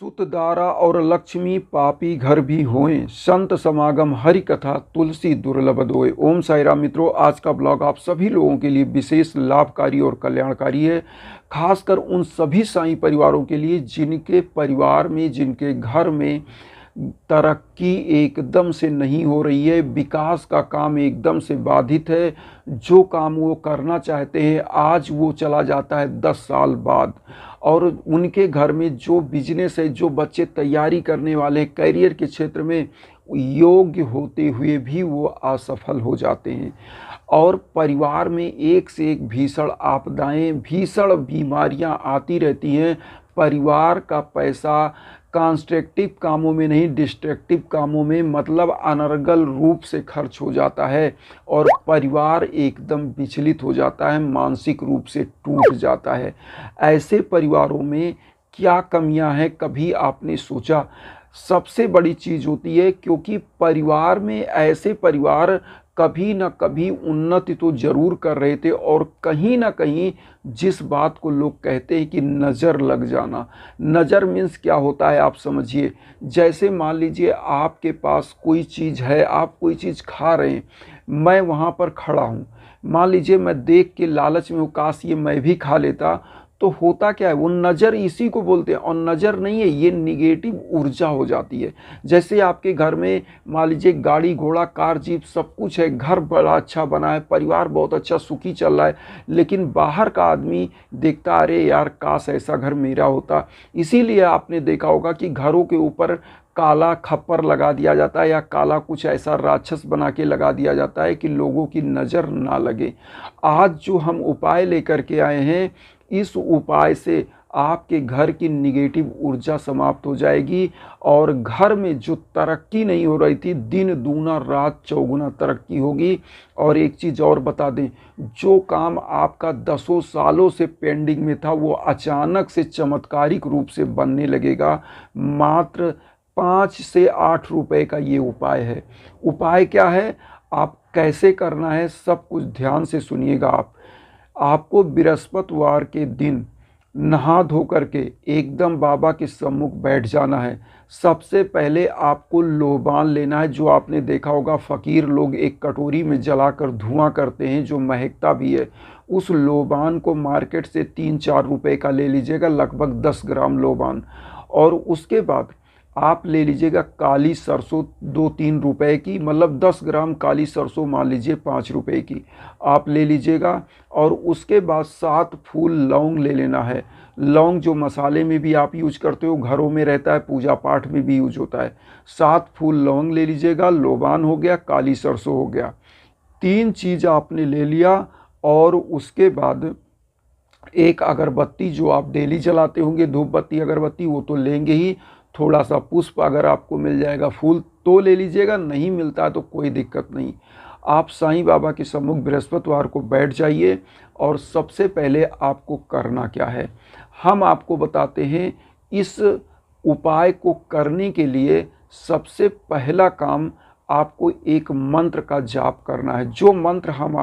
सुतदारा और लक्ष्मी पापी घर भी होएं, संत समागम हरि कथा तुलसी दुर्लभ दोए। ओम साई राम मित्रों, आज का ब्लॉग आप सभी लोगों के लिए विशेष लाभकारी और कल्याणकारी है। खासकर उन सभी साईं परिवारों के लिए जिनके परिवार में, जिनके घर में तरक्की एकदम से नहीं हो रही है, विकास का काम एकदम से बाधित है। जो काम वो करना चाहते हैं आज वो चला जाता है 10 साल बाद, और उनके घर में जो बिजनेस है, जो बच्चे तैयारी करने वाले हैं करियर के क्षेत्र में, योग्य होते हुए भी वो असफल हो जाते हैं। और परिवार में एक से एक भीषण आपदाएं, भीषण बीमारियां आती रहती हैं। परिवार का पैसा कंस्ट्रक्टिव कामों में नहीं, डिस्ट्रक्टिव कामों में, मतलब अनर्गल रूप से खर्च हो जाता है और परिवार एकदम विचलित हो जाता है, मानसिक रूप से टूट जाता है। ऐसे परिवारों में क्या कमियां हैं, कभी आपने सोचा? सबसे बड़ी चीज़ होती है, क्योंकि परिवार में ऐसे परिवार कभी ना कभी उन्नति तो जरूर कर रहे थे, और कहीं ना कहीं जिस बात को लोग कहते हैं कि नज़र लग जाना। नज़र मीन्स क्या होता है आप समझिए। जैसे मान लीजिए आपके पास कोई चीज़ है, आप कोई चीज़ खा रहे हैं, मैं वहाँ पर खड़ा हूँ, मान लीजिए मैं देख के लालच में हूँ, काश ये मैं भी खा लेता, तो होता क्या है, वो नज़र इसी को बोलते हैं। और नज़र नहीं है, ये निगेटिव ऊर्जा हो जाती है। जैसे आपके घर में मान लीजिए गाड़ी घोड़ा कार जीप सब कुछ है, घर बड़ा अच्छा बना है, परिवार बहुत अच्छा सुखी चल रहा है, लेकिन बाहर का आदमी देखता, अरे यार काश ऐसा घर मेरा होता। इसीलिए आपने देखा होगा कि घरों के ऊपर काला खप्पर लगा दिया जाता है, या काला कुछ ऐसा राक्षस बना के लगा दिया जाता है कि लोगों की नज़र ना लगे। आज जो हम उपाय लेकर के आए हैं, इस उपाय से आपके घर की निगेटिव ऊर्जा समाप्त हो जाएगी, और घर में जो तरक्की नहीं हो रही थी, दिन दूना रात चौगुना तरक्की होगी। और एक चीज़ और बता दें, जो काम आपका 10 सालों से पेंडिंग में था, वो अचानक से चमत्कारिक रूप से बनने लगेगा। मात्र 5 से 8 रुपए का ये उपाय है। उपाय क्या है, आप कैसे करना है, सब कुछ ध्यान से सुनिएगा। आपको बृहस्पतिवार के दिन नहा धो करके एकदम बाबा के सम्मुख बैठ जाना है। सबसे पहले आपको लोबान लेना है, जो आपने देखा होगा फ़कीर लोग एक कटोरी में जलाकर धुआं करते हैं, जो महकता भी है। उस लोबान को मार्केट से 3-4 रुपए का ले लीजिएगा, लगभग 10 ग्राम लोबान। और उसके बाद आप ले लीजिएगा काली सरसों 2-3 रुपए की, मतलब 10 ग्राम काली सरसों मान लीजिए 5 रुपए की आप ले लीजिएगा। और उसके बाद 7 फूल लौंग ले लेना है। लौंग जो मसाले में भी आप यूज करते हो, घरों में रहता है, पूजा पाठ में भी यूज होता है। 7 फूल लौंग ले लीजिएगा, लोबान हो गया, काली सरसों हो गया, 3 चीज़ आपने ले लिया। और उसके बाद एक अगरबत्ती जो आप डेली जलाते होंगे, धूप बत्ती अगरबत्ती, वो तो लेंगे ही। थोड़ा सा पुष्प अगर आपको मिल जाएगा, फूल तो ले लीजिएगा, नहीं मिलता है तो कोई दिक्कत नहीं। आप साईं बाबा के सम्मुख बृहस्पतिवार को बैठ जाइए। और सबसे पहले आपको करना क्या है, हम आपको बताते हैं। इस उपाय को करने के लिए सबसे पहला काम, आपको एक मंत्र का जाप करना है। जो मंत्र हम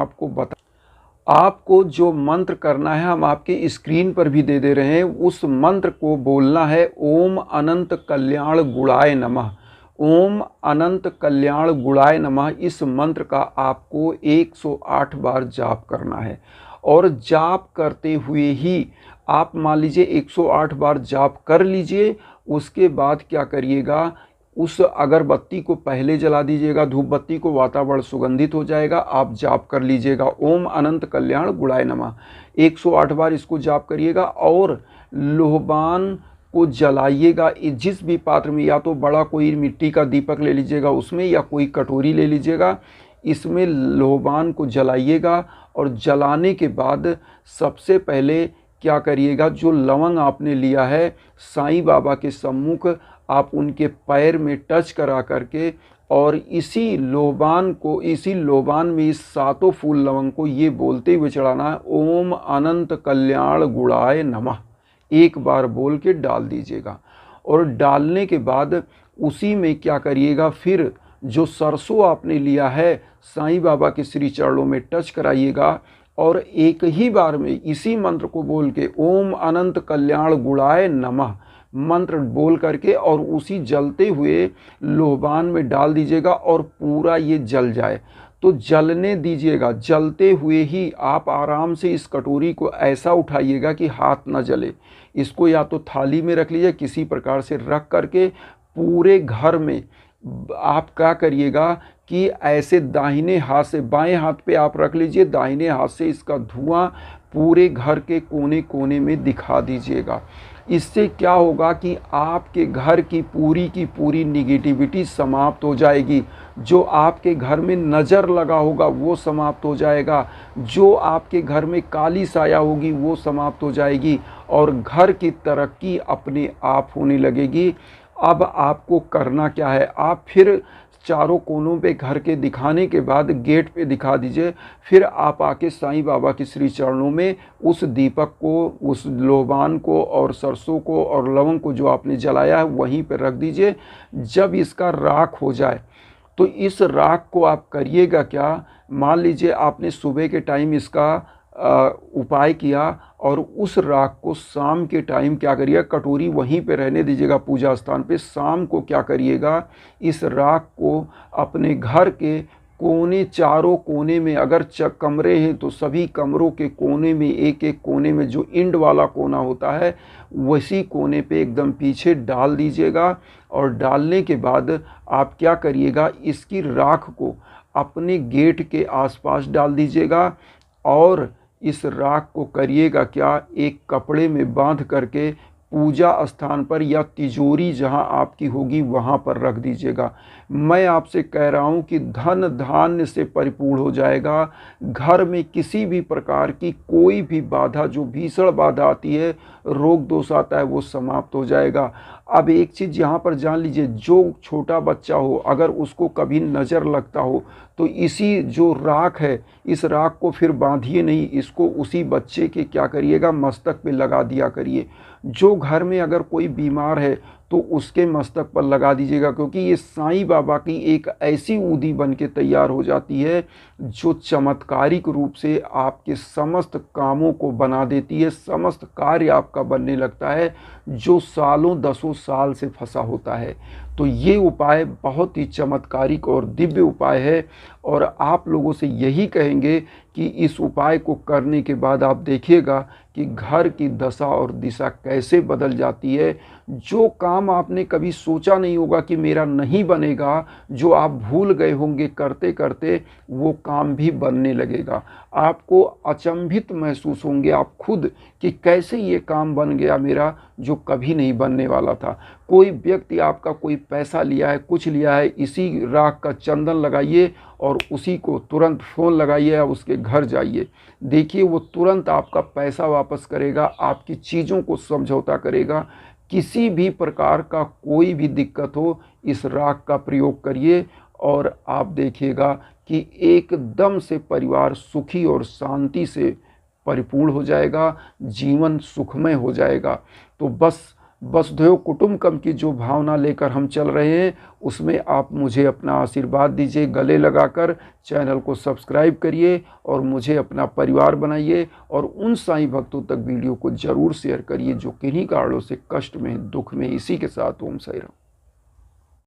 आपको जो मंत्र करना है, हम आपके स्क्रीन पर भी दे दे रहे हैं। उस मंत्र को बोलना है, ओम अनंत कल्याण गुणाय नमः। ओम अनंत कल्याण गुणाय नमः, इस मंत्र का आपको 108 बार जाप करना है। और जाप करते हुए ही आप मान लीजिए 108 बार जाप कर लीजिए। उसके बाद क्या करिएगा, उस अगरबत्ती को पहले जला दीजिएगा, धूप बत्ती को, वातावरण सुगंधित हो जाएगा। आप जाप कर लीजिएगा, ओम अनंत कल्याण गुणाय नमः, 108 बार इसको जाप करिएगा। और लोहबान को जलाइएगा जिस भी पात्र में, या तो बड़ा कोई मिट्टी का दीपक ले लीजिएगा उसमें, या कोई कटोरी ले लीजिएगा, इसमें लोहबान को जलाइएगा। और जलाने के बाद सबसे पहले क्या करिएगा, जो लवंग आपने लिया है, साईं बाबा के सम्मुख आप उनके पैर में टच करा करके, और इसी लोबान में इस 7 फूल लवंग को ये बोलते हुए चढ़ाना है, ओम अनंत कल्याण गुणाय नमः। एक बार बोल के डाल दीजिएगा। और डालने के बाद उसी में क्या करिएगा, फिर जो सरसों आपने लिया है, साईं बाबा के श्री चरणों में टच कराइएगा। और एक ही बार में इसी मंत्र को बोल के, ओम अनंत कल्याण गुणाय नमः, मंत्र बोल करके और उसी जलते हुए लोबान में डाल दीजिएगा और पूरा ये जल जाए। तो जलने दीजिएगा, जलते हुए ही आप आराम से इस कटोरी को ऐसा उठाइएगा कि हाथ ना जले। इसको या तो थाली में रख लीजिए, किसी प्रकार से रख करके पूरे घर में आप क्या करिएगा कि ऐसे दाहिने हाथ से, बाएं हाथ पे आप रख लीजिए, दाहिने हाथ से इसका धुआं पूरे घर के कोने कोने में दिखा दीजिएगा। इससे क्या होगा कि आपके घर की पूरी निगेटिविटी समाप्त हो जाएगी। जो आपके घर में नज़र लगा होगा वो समाप्त हो जाएगा, जो आपके घर में काली साया होगी वो समाप्त हो जाएगी और घर की तरक्की अपने आप होने लगेगी। अब आपको करना क्या है, आप फिर चारों कोनों पे घर के दिखाने के बाद गेट पे दिखा दीजिए। फिर आप आके साईं बाबा के श्री चरणों में उस दीपक को, उस लोबान को और सरसों को और लवंग को जो आपने जलाया है वहीं पे रख दीजिए। जब इसका राख हो जाए तो इस राख को आप करिएगा क्या, मान लीजिए आपने सुबह के टाइम इसका उपाय किया और उस राख को शाम के टाइम क्या करिएगा, कटोरी वहीं पे रहने दीजिएगा पूजा स्थान पे। शाम को क्या करिएगा, इस राख को अपने घर के कोने, चारों कोने में, अगर कमरे हैं तो सभी कमरों के कोने में, एक एक कोने में जो इंड वाला कोना होता है वैसी कोने पे एकदम पीछे डाल दीजिएगा। और डालने के बाद आप क्या करिएगा, इसकी राख को अपने गेट के आसपास डाल दीजिएगा और इस राख को करिएगा क्या, एक कपड़े में बांध करके पूजा स्थान पर या तिजोरी जहां आपकी होगी वहां पर रख दीजिएगा। मैं आपसे कह रहा हूं कि धन धान्य से परिपूर्ण हो जाएगा। घर में किसी भी प्रकार की कोई भी बाधा, जो भीषण बाधा आती है, रोग दोष आता है, वो समाप्त हो जाएगा। अब एक चीज़ यहाँ पर जान लीजिए, जो छोटा बच्चा हो अगर उसको कभी नज़र लगता हो तो इसी जो राख है, इस राख को फिर बांधिए नहीं, इसको उसी बच्चे के क्या करिएगा, मस्तक पे लगा दिया करिए। जो घर में अगर कोई बीमार है तो उसके मस्तक पर लगा दीजिएगा, क्योंकि ये साईं बाबा की एक ऐसी ऊदी बन के तैयार हो जाती है जो चमत्कारिक रूप से आपके समस्त कामों को बना देती है, समस्त कार्य आपका बनने लगता है जो सालों दसों साल से फंसा होता है। तो ये उपाय बहुत ही चमत्कारिक और दिव्य उपाय है और आप लोगों से यही कहेंगे कि इस उपाय को करने के बाद आप देखिएगा कि घर की दशा और दिशा कैसे बदल जाती है। जो काम आपने कभी सोचा नहीं होगा कि मेरा नहीं बनेगा, जो आप भूल गए होंगे करते करते, वो काम भी बनने लगेगा। आपको अचंभित महसूस होंगे आप खुद कि कैसे ये काम बन गया मेरा, जो कभी नहीं बनने वाला था। कोई व्यक्ति आपका कोई पैसा लिया है, कुछ लिया है, इसी राख का चंदन लगाइए और उसी को तुरंत फ़ोन लगाइए या उसके घर जाइए, देखिए वो तुरंत आपका पैसा वापस करेगा, आपकी चीज़ों को समझौता करेगा। किसी भी प्रकार का कोई भी दिक्कत हो, इस राख का प्रयोग करिए और आप देखिएगा कि एकदम से परिवार सुखी और शांति से परिपूर्ण हो जाएगा, जीवन सुखमय हो जाएगा। तो बस वसुधैव कुटुंबकम की जो भावना लेकर हम चल रहे हैं उसमें आप मुझे अपना आशीर्वाद दीजिए, गले लगाकर चैनल को सब्सक्राइब करिए और मुझे अपना परिवार बनाइए और उन साईं भक्तों तक वीडियो को ज़रूर शेयर करिए जो किन्हीं कारणों से कष्ट में, दुख में। इसी के साथ ओम साईं राम।